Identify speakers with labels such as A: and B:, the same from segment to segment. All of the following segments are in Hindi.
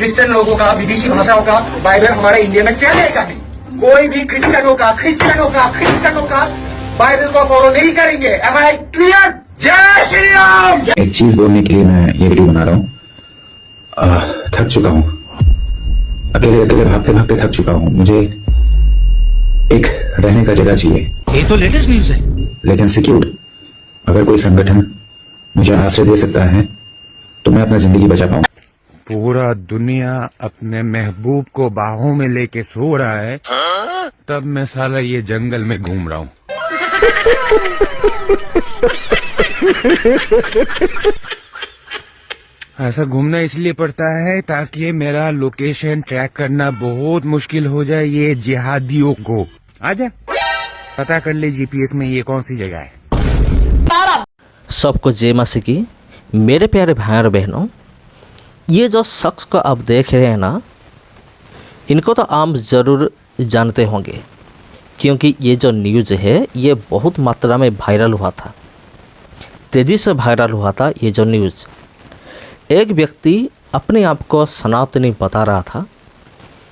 A: क्रिश्चियन लोगों का, विदेशी भाषाओं का बाइबल हमारे इंडिया में चलेगा नहीं। कोई भी क्रिश्चियनों का बाइबल को फॉलो नहीं करेंगे। Am I clear? जय श्री राम।
B: एक चीज बोलने के लिए मैं ये वीडियो बना रहा हूँ। थक चुका हूँ, अकेले अकेले भागते भागते थक चुका हूँ। मुझे एक रहने का जगह चाहिए।
C: ये तो लेटेस्ट न्यूज है।
B: लेकिन सिक्योर्ड, अगर कोई संगठन मुझे आश्रय दे सकता है तो मैं अपना जिंदगी बचा पाऊँ।
D: पूरा दुनिया अपने महबूब को बाहों में लेके सो रहा है, तब मैं साला ये जंगल में घूम रहा हूँ। ऐसा घूमना इसलिए पड़ता है ताकि मेरा लोकेशन ट्रैक करना बहुत मुश्किल हो जाए ये जिहादियों को। आजा पता कर ले जीपीएस में ये कौन सी जगह है।
E: सबको जय मसीह की। मेरे प्यारे भाई और बहनों, ये जो शख्स को आप देख रहे हैं ना, इनको तो आप ज़रूर जानते होंगे, क्योंकि ये जो न्यूज़ है ये बहुत मात्रा में वायरल हुआ था, तेज़ी से वायरल हुआ था। ये जो न्यूज़, एक व्यक्ति अपने आप को सनातनी बता रहा था,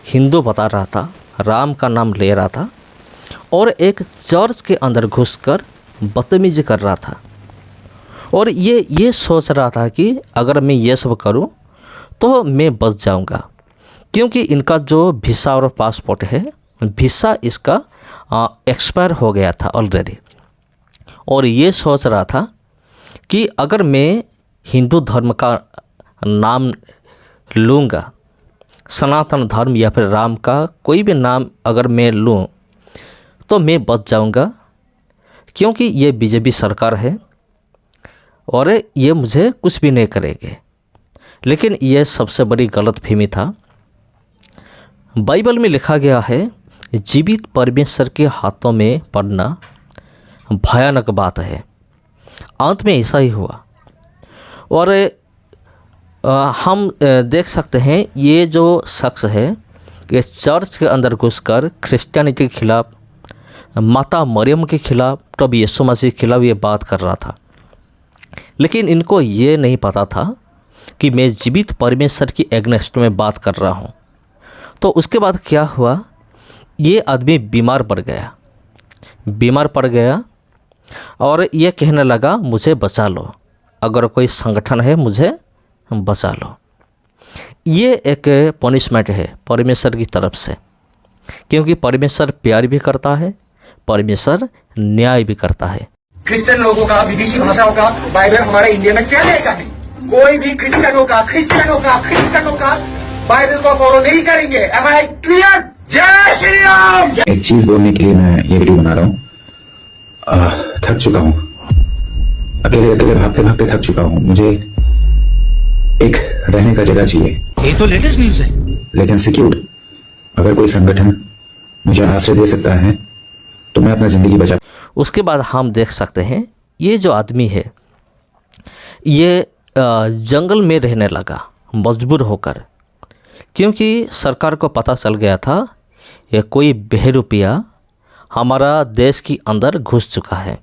E: हिंदू बता रहा था, राम का नाम ले रहा था और एक चर्च के अंदर घुसकर बदतमीजी कर रहा था। और ये सोच रहा था कि अगर मैं ये सब करूं तो मैं बच जाऊंगा, क्योंकि इनका जो वीसा और पासपोर्ट है, वीसा इसका एक्सपायर हो गया था ऑलरेडी। और ये सोच रहा था कि अगर मैं हिंदू धर्म का नाम लूँगा, सनातन धर्म या फिर राम का कोई भी नाम अगर मैं लूँ तो मैं बच जाऊँगा, क्योंकि ये बीजेपी सरकार है और ये मुझे कुछ भी नहीं करेंगे। लेकिन ये सबसे बड़ी गलतफहमी था। बाइबल में लिखा गया है, जीवित परमेश्वर के हाथों में पड़ना भयानक बात है। अंत में ऐसा ही हुआ। और हम देख सकते हैं ये जो शख्स है ये चर्च के अंदर घुसकर क्रिश्चियनिटी के खिलाफ, माता मरियम के खिलाफ, प्रभु यीशु मसीह के खिलाफ ये बात कर रहा था। लेकिन इनको ये नहीं पता था कि मैं जीवित परमेश्वर की एग्नेस्ट में बात कर रहा हूँ। तो उसके बाद क्या हुआ, ये आदमी बीमार पड़ गया और ये कहने लगा मुझे बचा लो, अगर कोई संगठन है मुझे बचा लो। ये एक पनिशमेंट है परमेश्वर की तरफ से, क्योंकि परमेश्वर प्यार भी करता है, परमेश्वर न्याय भी करता है।
A: क्रिश्चियन लोगों का, विदेशी भाषाओं का बाइबल हमारे इंडिया में चलेगा नहीं। कोई भी क्रिश्चियनों का बाइबल को फॉलो नहीं करेंगे। Am I clear? जय श्री राम।
B: एक चीज बोलने के लिए मैं ये वीडियो बना रहा हूँ। थक चुका हूँ, अकेले अकेले भागते भागते थक चुका हूँ। मुझे एक रहने का जगह चाहिए।
C: ये तो लेटेस्ट न्यूज है।
B: लेकिन सिक्योर्ड, अगर कोई संगठन मुझे आश्रय दे सकता है तो मैं अपना जिंदगी बचा।
E: उसके बाद हम देख सकते हैं ये जो आदमी है ये जंगल में रहने लगा मजबूर होकर, क्योंकि सरकार को पता चल गया था ये कोई बहरूपिया हमारा देश के अंदर घुस चुका है।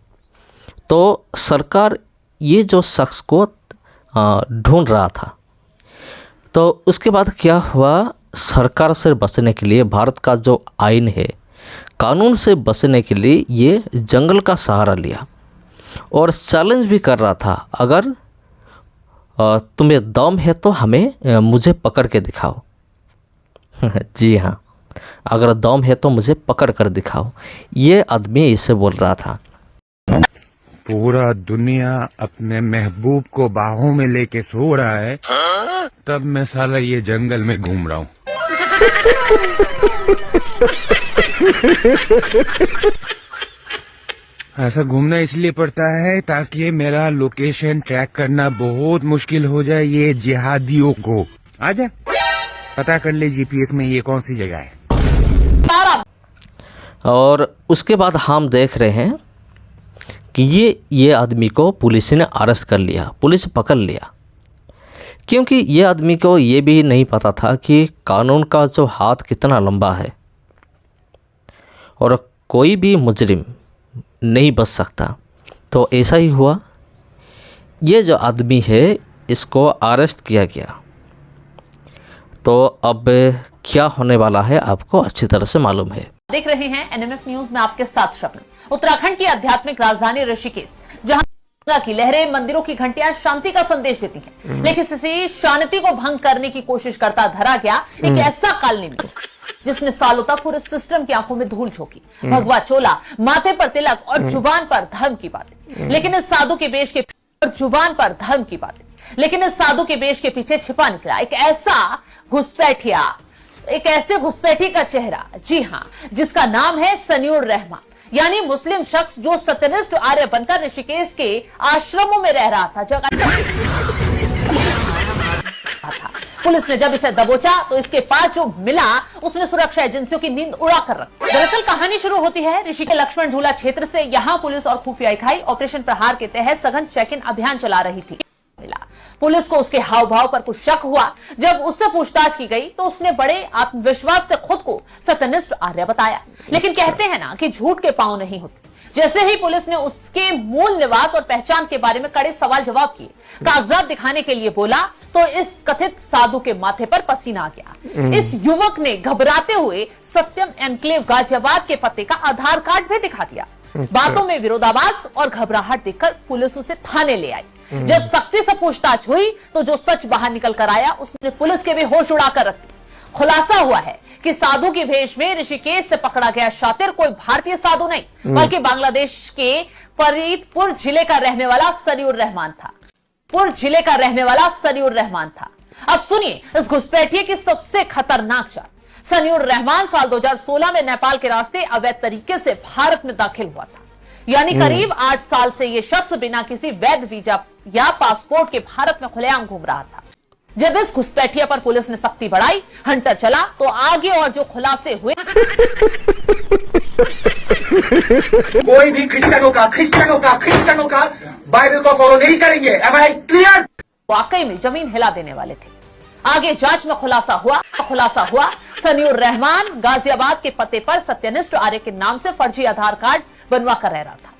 E: तो सरकार ये जो शख्स को ढूंढ रहा था। तो उसके बाद क्या हुआ, सरकार से बचने के लिए, भारत का जो आइन है, कानून से बचने के लिए ये जंगल का सहारा लिया और चैलेंज भी कर रहा था, अगर तुम्हें दम है तो मुझे पकड़ के दिखाओ। जी हाँ, अगर दम है तो मुझे पकड़ कर दिखाओ, ये आदमी इससे बोल रहा था।
D: पूरा दुनिया अपने महबूब को बाहों में लेके सो रहा है, तब मैं साला ये जंगल में घूम रहा हूँ। ऐसा घूमना इसलिए पड़ता है ताकि मेरा लोकेशन ट्रैक करना बहुत मुश्किल हो जाए ये जिहादियों को। आजा पता कर ले जीपीएस में ये कौन सी जगह है।
E: और उसके बाद हम देख रहे हैं कि ये आदमी को पुलिस ने अरेस्ट कर लिया, पुलिस पकड़ लिया, क्योंकि ये आदमी को ये भी नहीं पता था कि कानून का जो हाथ कितना लंबा है और कोई भी मुजरिम नहीं बच सकता। तो ऐसा ही हुआ, ये जो आदमी है इसको अरेस्ट किया गया। तो अब क्या होने वाला है आपको अच्छी तरह से मालूम है।
F: देख रहे हैं एनएमएफ न्यूज में आपके साथ शबनम। उत्तराखंड की आध्यात्मिक राजधानी ऋषिकेश, जहां गंगा की लहरें, मंदिरों की घंटियां शांति का संदेश देती हैं, लेकिन इसी शांति को भंग करने की कोशिश करता धरा गया एक ऐसा काल जिसने सालों तक पूरे सिस्टम की आंखों में धूल झोंकी। भगवा चोला, माथे पर तिलक और जुबान पर धर्म की बातें, लेकिन इस साधु के वेश के जुबान पर धर्म की बातें, लेकिन इस साधु के वेश के पीछे छिपा निकला एक ऐसा घुसपैठिया, एक ऐसे घुसपैठी का चेहरा, जी हां, जिसका नाम है सनीउर रहमान, यानी मुस्लिम शख्स जो सत्यनिष्ठ आर्य बनकर ऋषिकेश के आश्रमों में रह रहा था। पुलिस ने जब इसे दबोचा तो इसके पास जो मिला उसने सुरक्षा एजेंसियों की नींद उड़ा कर रखी। दरअसल कहानी शुरू होती है ऋषि के लक्ष्मण झूला क्षेत्र से। यहाँ पुलिस और खुफिया इकाई ऑपरेशन प्रहार के तहत सघन चेक इन अभियान चला रही थी। पुलिस को उसके हाव भाव पर कुछ शक हुआ। जब उससे पूछताछ की गई तो उसने बड़े आत्मविश्वास से खुद को सत्यनिष्ठ आर्य बताया। लेकिन कहते हैं ना कि झूठ के पांव नहीं होते। जैसे ही पुलिस ने उसके मूल निवास और पहचान के बारे में कड़े सवाल जवाब किए, कागजात दिखाने के लिए बोला, तो इस कथित साधु के माथे पर पसीना आ गया। इस युवक ने घबराते हुए सत्यम एनक्लेव गाजियाबाद के पते का आधार कार्ड भी दिखा दिया। बातों में विरोधाभास और घबराहट देखकर पुलिस उसे थाने ले आई। जब सख्ती से पूछताछ हुई तो जो सच बाहर निकल कर आया उसने पुलिस के भी होश उड़ाकर रख दिए। खुलासा हुआ है कि साधु के भेष में ऋषिकेश से पकड़ा गया शातिर कोई भारतीय साधु नहीं, बल्कि बांग्लादेश के फरीदपुर जिले का रहने वाला सनीउर रहमान था। अब सुनिए इस घुसपैठिए की सबसे खतरनाक चाल। सनीउर रहमान साल 2016 में नेपाल के रास्ते अवैध तरीके से भारत में दाखिल हुआ था। यानी करीब 8 साल से यह शख्स बिना किसी वैध वीजा या पासपोर्ट के भारत में खुलेआम घूम रहा था। जब इस घुसपैठिया पर पुलिस ने सख्ती बढ़ाई, हंटर चला, तो आगे और जो खुलासे हुए।
A: कोई भी क्रिश्चियनों का बाइबल को फॉलो नहीं करेंगे। Am I clear?
F: वाकई में जमीन हिला देने वाले थे। आगे जांच में खुलासा हुआ सनीउर रहमान गाजियाबाद के पते पर सत्यनिष्ठ आर्य के नाम से फर्जी आधार कार्ड बनवा कर रह रहा था।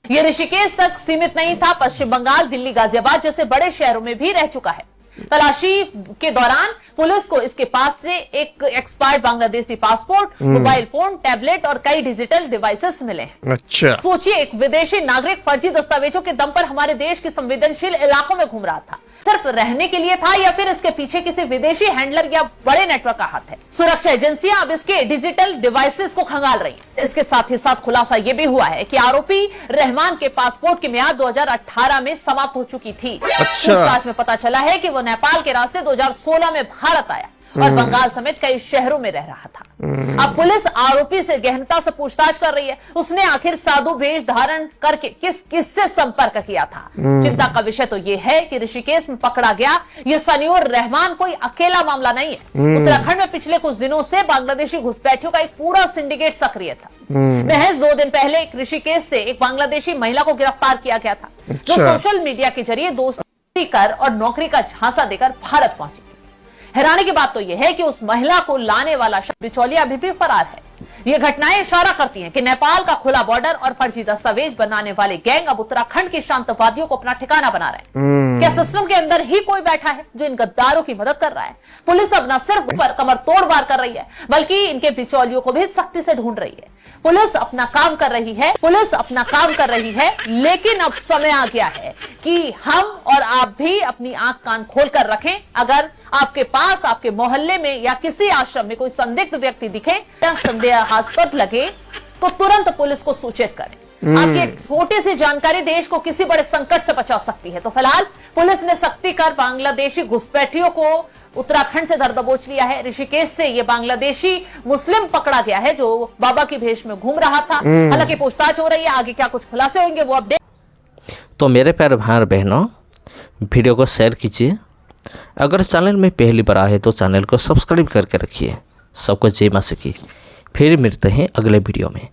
F: यह ऋषिकेश तक सीमित नहीं था, पश्चिम बंगाल, दिल्ली, गाजियाबाद जैसे बड़े शहरों में भी रह चुका है। तलाशी के दौरान पुलिस को इसके पास से एक expired Bangladeshi passport, mobile phone, tablet और कई डिजिटल डिवाइसेस मिले हैं।
G: अच्छा,
F: सोचिए एक विदेशी नागरिक फर्जी दस्तावेजों के दम पर हमारे देश के संवेदनशील इलाकों में घूम रहा था। सिर्फ रहने के लिए था या फिर इसके पीछे किसी विदेशी हैंडलर या बड़े नेटवर्क का हाथ है? सुरक्षा एजेंसियां अब इसके डिजिटल डिवाइसेस को खंगाल रही हैं। इसके साथ ही साथ खुलासा यह भी हुआ है कि आरोपी रहमान के पासपोर्ट की मियाद 2018 में समाप्त हो चुकी थी। पूछताछ में पता चला है कि वो नेपाल के रास्ते 2016 में भारत आया और बंगाल समेत कई शहरों में रह रहा था। अब पुलिस आरोपी से गहनता से पूछताछ कर रही है। उसने आखिर साधु वेश धारण करके किससे संपर्क किया था? चिंता का विषय तो यह है कि ऋषिकेश में पकड़ा गया ये सनीउर रहमान कोई अकेला मामला नहीं है। उत्तराखंड में पिछले कुछ दिनों से बांग्लादेशी घुसपैठियों का एक पूरा सिंडिकेट सक्रिय था। महज 2 दिन पहले एक ऋषिकेश से एक बांग्लादेशी महिला को गिरफ्तार किया गया था, जो सोशल मीडिया के जरिए दोस्ती कर और नौकरी का झांसा देकर भारत पहुंची। हैरानी की बात तो यह है कि उस महिला को लाने वाला शख्स बिचौलिया अभी भी फरार है। ये घटनाएं इशारा करती हैं कि नेपाल का खुला बॉर्डर और फर्जी दस्तावेज बनाने वाले गैंग अब उत्तराखंड के शांतवादियों को अपना ठिकाना बना रहे हैं। क्या सिस्टम के अंदर ही कोई बैठा है जो इन गद्दारों की मदद कर रहा है? पुलिस अब न सिर्फ ऊपर कमर तोड़ वार कर रही है, बल्कि इनके बिचौलियों को भी सख्ती से ढूंढ रही है। पुलिस अपना काम कर रही है, लेकिन अब समय आ गया है कि हम और आप भी अपनी आंख कान खोल कर रखें। अगर आपके पास, आपके मोहल्ले में या किसी आश्रम में कोई संदिग्ध व्यक्ति दिखे या संदेहास्पद लगे तो तुरंत पुलिस को सूचित करें। आपकी एक छोटी सी जानकारी देश को किसी बड़े संकट से बचा सकती है। तो फिलहाल पुलिस ने सख्ती कर बांग्लादेशी घुसपैठियों को उत्तराखंड से धर दबोच लिया है। ऋषिकेश से ये बांग्लादेशी मुस्लिम पकड़ा गया है जो बाबा की भेष में घूम रहा था। हालांकि पूछताछ हो रही है, आगे क्या कुछ खुलासे होंगे वो अपडेट।
E: तो मेरे प्यारे भाई और बहनों, वीडियो को शेयर कीजिए। अगर चैनल में पहली बार आए तो चैनल को सब्सक्राइब करके रखिए। सबको जय मां की। फिर मिलते हैं अगले वीडियो में।